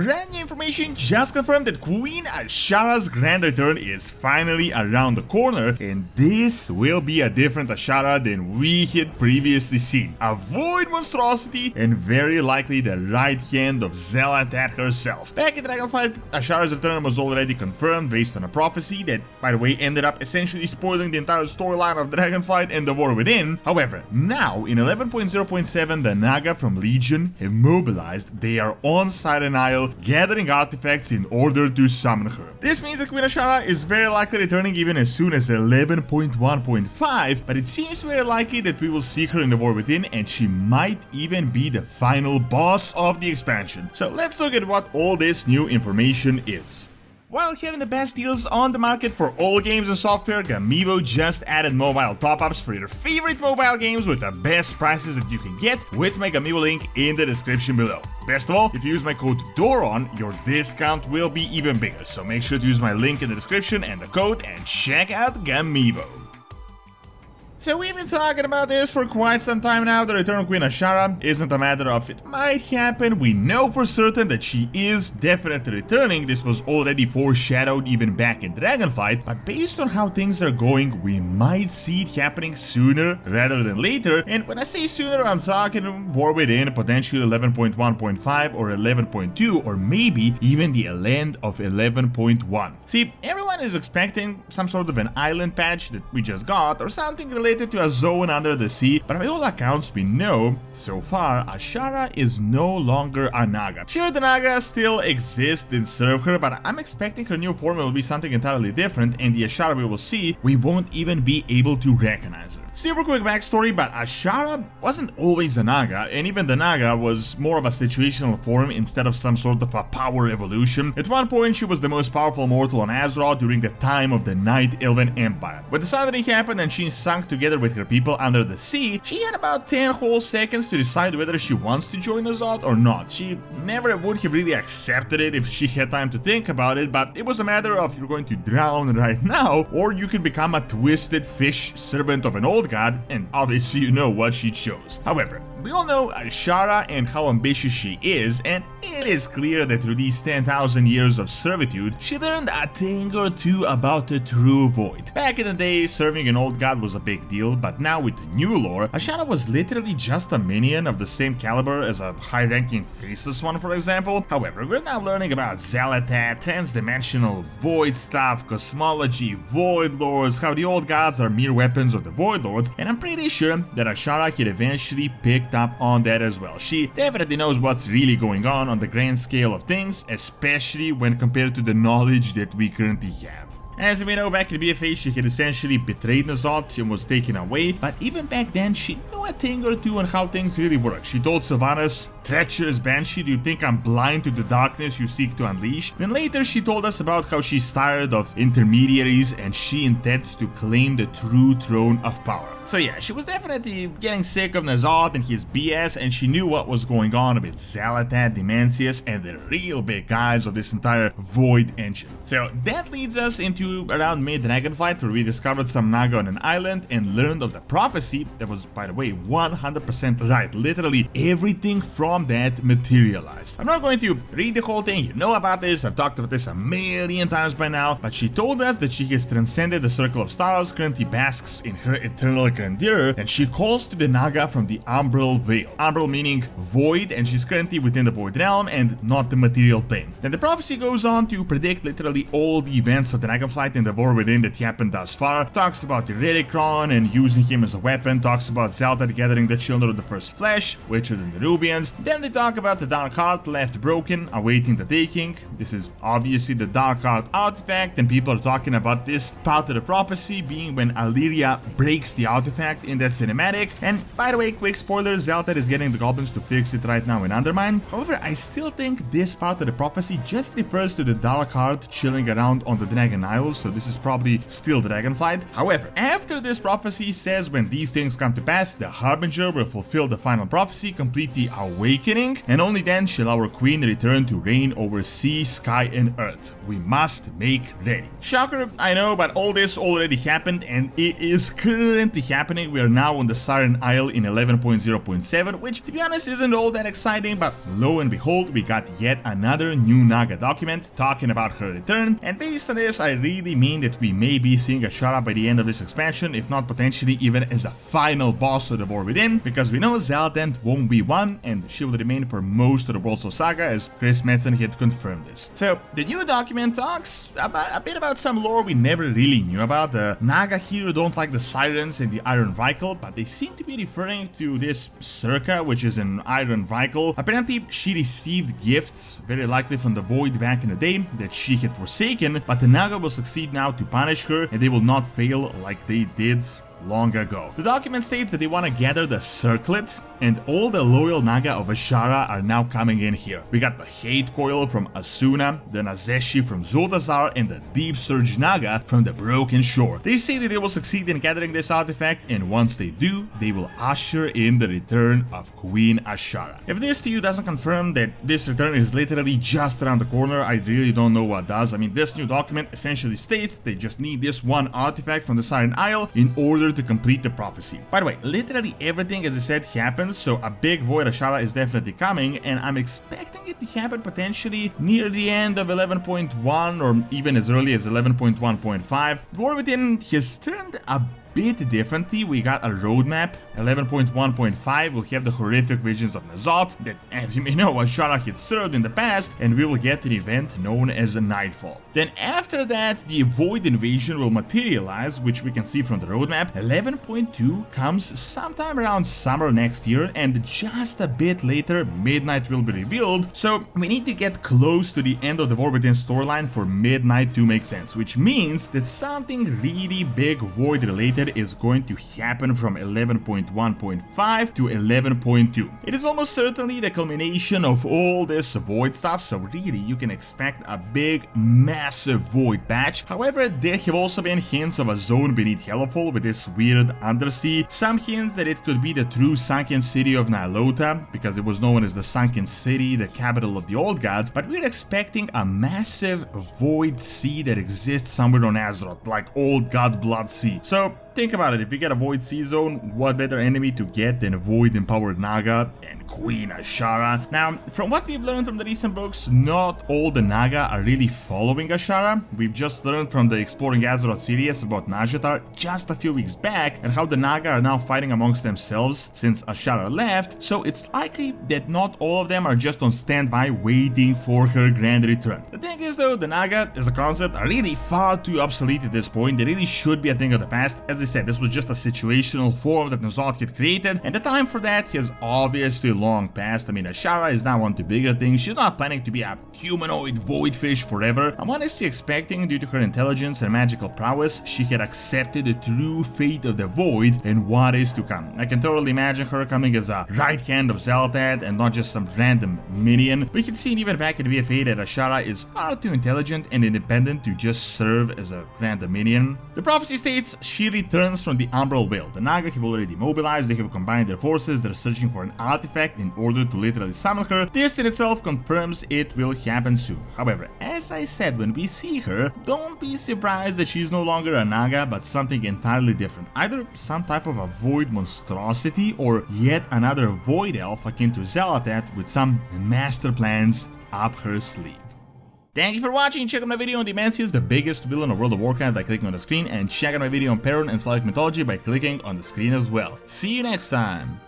brand new information just confirmed that Queen Azshara's grand return is finally around the corner, and this will be a different Azshara than we had previously seen. A void monstrosity and very likely the right hand of Xal'atath herself. Back in Dragonflight, Azshara's return was already confirmed based on a prophecy that, by the way, ended up essentially spoiling the entire storyline of Dragonflight and the War Within. However, now in 11.0.7, the Naga from Legion have mobilized. They are on Siren Isle gathering artifacts in order to summon her. This means that Queen Azshara is very likely returning even as soon as 11.1.5, but it seems very likely that we will see her in the War Within, and she might even be the final boss of the expansion. So let's look at what all this new information is. While having the best deals on the market for all games and software, Gamivo just added mobile top-ups for your favorite mobile games with the best prices that you can get with my Gamivo link in the description below. Best of all, if you use my code DORON, your discount will be even bigger, so make sure to use my link in the description and the code and check out Gamivo. So we've been talking about this for quite some time now. The return of Queen Azshara isn't a matter of it might happen. We know for certain that she is definitely returning. This was already foreshadowed even back in Dragonflight, but based on how things are going, we might see it happening sooner rather than later. And when I say sooner, I'm talking War Within, potentially 11.1.5 or 11.2, or maybe even the end of 11.1. See, everyone is expecting some sort of an island patch that we just got, or something related to a zone under the sea, but by all accounts we know, so far, Azshara is no longer a Naga. Sure, the Naga still exist and serve her, but I'm expecting her new form will be something entirely different, and the Azshara we will see, we won't even be able to recognize her. Super quick backstory, but Azshara wasn't always a Naga, and even the Naga was more of a situational form instead of some sort of a power evolution. At one point, she was the most powerful mortal on Azeroth during the time of the Night Elven Empire. When the Sundering happened and she sunk together with her people under the sea, she had about 10 whole seconds to decide whether she wants to join Azoth or not. She never would have really accepted it if she had time to think about it, but it was a matter of you're going to drown right now, or you could become a twisted fish servant of an old god, and obviously you know what she chose. However, we all know Azshara and how ambitious she is, and it is clear that through these 10,000 years of servitude, she learned a thing or two about the true void. Back in the day, serving an old god was a big deal, but now with the new lore, Azshara was literally just a minion of the same caliber as a high-ranking faceless one, for example. However, we're now learning about Xal'atath, transdimensional void stuff, cosmology, void lords, how the old gods are mere weapons of the void lords, and I'm pretty sure that Azshara had eventually picked up on that as well. She definitely knows what's really going on the grand scale of things, especially when compared to the knowledge that we currently have. As we know, back in BFA, she had essentially betrayed N'Zoth and was taken away, but even back then, she knew a thing or two on how things really work. She told Sylvanas, "Treacherous Banshee, do you think I'm blind to the darkness you seek to unleash?" Then later, she told us about how she's tired of intermediaries and she intends to claim the true throne of power. So yeah, she was definitely getting sick of N'Zoth and his BS, and she knew what was going on with Xal'atath, Dimensius, and the real big guys of this entire Void engine. So that leads us into around mid-Dragonflight, where we discovered some Naga on an island and learned of the prophecy that was, by the way, 100% right. Literally everything from that materialized. I'm not going to read the whole thing, you know about this, I've talked about this a million times by now, but she told us that she has transcended the Circle of Stars, currently basks in her eternal grandeur, and she calls to the Naga from the Umbral Vale. Umbral meaning void, and she's currently within the Void Realm and not the material plane. Then the prophecy goes on to predict literally all the events of Dragonflight in the War Within that happened thus far, talks about Irenicron and using him as a weapon, talks about Xal'atath gathering the children of the first flesh, which are the Nerubians. Then they talk about the Dark Heart left broken, awaiting the taking. This is obviously the Dark Heart artifact, and people are talking about this part of the prophecy being when Alleria breaks the artifact in that cinematic. And by the way, quick spoiler, Xal'atath is getting the goblins to fix it right now in Undermine. However, I still think this part of the prophecy just refers to the Dark Heart chilling around on the Dragon Isle knows, so this is probably still Dragonflight. However, after this prophecy says when these things come to pass, the Harbinger will fulfill the final prophecy, complete the awakening, and only then shall our queen return to reign over sea, sky, and earth. We must make ready. Shocker, I know, but all this already happened, and it is currently happening. We are now on the Siren Isle in 11.0.7, which to be honest isn't all that exciting, but lo and behold, we got yet another new Naga document talking about her return, and based on this, I really mean that we may be seeing Azshara by the end of this expansion, if not potentially even as a final boss of the War Within, because we know Xal'atath won't be one, and she will remain for most of the Worlds of Saga, as Chris Metzen had confirmed this. So, the new document talks a bit about some lore we never really knew about. The Naga here don't like the Sirens and the Iron Vehicle, but they seem to be referring to this Circa, which is an Iron Vehicle. Apparently, she received gifts, very likely from the Void back in the day, that she had forsaken, but the Naga will succeed now to punish her, and they will not fail like they did long ago. The document states that they want to gather the Circlet, and all the loyal Naga of Azshara are now coming in here. We got the Hate Coil from Asuna, the Nazeshi from Zuldazar, and the Deep Surge Naga from the Broken Shore. They say that they will succeed in gathering this artifact, and once they do, they will usher in the return of Queen Azshara. If this to you doesn't confirm that this return is literally just around the corner, I really don't know what does. I mean, this new document essentially states they just need this one artifact from the Siren Isle in order to complete the prophecy. By the way, literally everything, as I said, happens, so a big Void Azshara is definitely coming, and I'm expecting it to happen potentially near the end of 11.1 or even as early as 11.1.5. War Within has turned a bit differently. We got a roadmap. 11.1.5 will have the horrific visions of N'Zoth that, as you may know, Azshara had served in the past, and we will get an event known as a Nightfall. Then after that, the Void Invasion will materialize, which we can see from the roadmap. 11.2 comes sometime around summer next year, and just a bit later, Midnight will be revealed, so we need to get close to the end of the War Within storyline for Midnight to make sense, which means that something really big Void related is going to happen from 11.1.5 to 11.2. It is almost certainly the culmination of all this Void stuff, so really you can expect a big, massive Void patch. However, there have also been hints of a zone beneath Hellfall with this weird undersea, some hints that it could be the true sunken city of Nilota, because it was known as the Sunken City, the capital of the Old Gods, but we're expecting a massive Void Sea that exists somewhere on Azeroth, like Old God Blood Sea. So think about it, if you get a Void Sea Zone, what better enemy to get than a Void Empowered Naga and Queen Azshara? Now, from what we've learned from the recent books, not all the Naga are really following Azshara. We've just learned from the Exploring Azeroth series about Nazjatar just a few weeks back, and how the Naga are now fighting amongst themselves since Azshara left, so it's likely that not all of them are just on standby waiting for her grand return. The thing is though, the Naga as a concept are really far too obsolete at this point. They really should be a thing of the past. As I said, this was just a situational form that N'Zoth had created, and the time for that has obviously long passed. I mean, Azshara is now on to bigger things. She's not planning to be a humanoid void fish forever. I'm honestly expecting, due to her intelligence and magical prowess, she had accepted the true fate of the void and what is to come. I can totally imagine her coming as a right hand of Xal'atath and not just some random minion. We can see even back in BFA that Azshara is far too intelligent and independent to just serve as a random minion. The prophecy states she returns from the Umbral Vale. The Naga have already mobilized, they have combined their forces, they're searching for an artifact in order to literally summon her. This in itself confirms it will happen soon. However, as I said, when we see her, don't be surprised that she's no longer a Naga, but something entirely different. Either some type of a void monstrosity, or yet another void elf akin to Xal'atath with some master plans up her sleeve. Thank you for watching. Check out my video on Dimensius, the biggest villain of World of Warcraft, by clicking on the screen, and check out my video on Perun and Slavic mythology by clicking on the screen as well. See you next time!